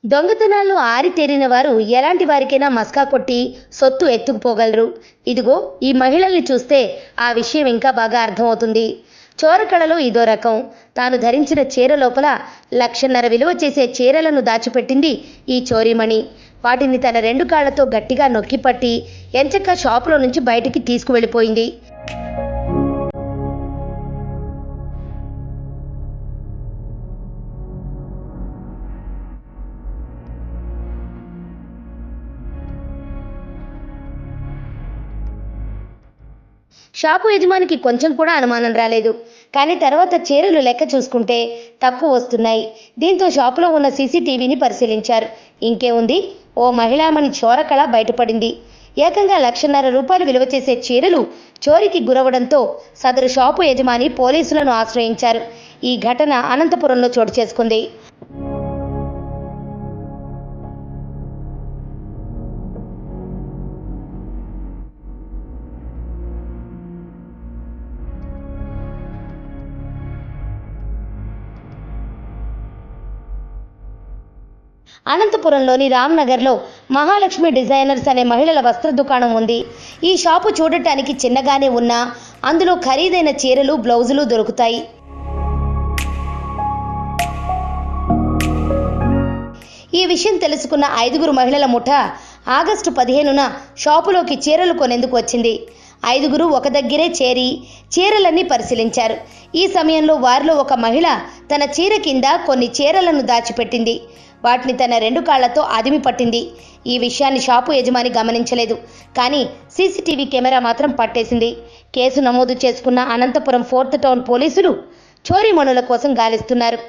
దొంగతనాల్లో ఆరితేరిన వారు ఎలాంటి వారికైనా మస్కా కొట్టి సొత్తు ఎత్తుకుపోగలరు. ఇదిగో ఈ మహిళల్ని చూస్తే ఆ విషయం ఇంకా బాగా అర్థమవుతుంది. చోరకళలో ఇదో రకం. తాను ధరించిన చీర లోపల 1,50,000 విలువ చేసే చీరలను దాచిపెట్టింది ఈ చోరీమణి. వాటిని తన 2 కాళ్లతో గట్టిగా నొక్కిపట్టి ఎంచక్కా షాపులో నుంచి బయటికి తీసుకువెళ్ళిపోయింది. షాపు యజమానికి కొంచెం కూడా అనుమానం రాలేదు. కానీ తర్వాత చీరలు లెక్క చూసుకుంటే తక్కువ వస్తున్నాయి. దీంతో షాపులో ఉన్న సీసీటీవీని పరిశీలించారు. ఇంకేముంది, ఓ మహిళామణి చోరకళ బయటపడింది. ఏకంగా 1,50,000 రూపాయలు విలువ చేసే చీరలు చోరీకి గురవడంతో సదరు షాపు యజమాని పోలీసులను ఆశ్రయించారు. ఈ ఘటన అనంతపురంలో చోటు చేసుకుంది. అనంతపురంలోని రామ్నగర్లో మహాలక్ష్మి డిజైనర్స్ అనే మహిళల వస్త్ర దుకాణం ఉంది. ఈ షాపు చూడటానికి చిన్నగానే ఉన్నా అందులో ఖరీదైన చీరలు, బ్లౌజులు దొరుకుతాయి. ఈ విషయం తెలుసుకున్న 5గురు మహిళల ముఠా ఆగస్టు 15న షాపులోకి చీరలు కొనేందుకు వచ్చింది. 5గురు ఒక దగ్గరే చేరి చీరలన్నీ పరిశీలించారు. ఈ సమయంలో వారిలో ఒక మహిళ తన చీర కింద కొన్ని చీరలను దాచిపెట్టింది. వాటిని తన 2 కాళ్లతో అదిమి పట్టింది. ఈ విషయాన్ని షాపు యజమాని గమనించలేదు. కానీ సీసీటీవీ కెమెరా మాత్రం పట్టేసింది. కేసు నమోదు చేసుకున్న అనంతపురం 4th టౌన్ పోలీసులు చోరీమణుల కోసం గాలిస్తున్నారు.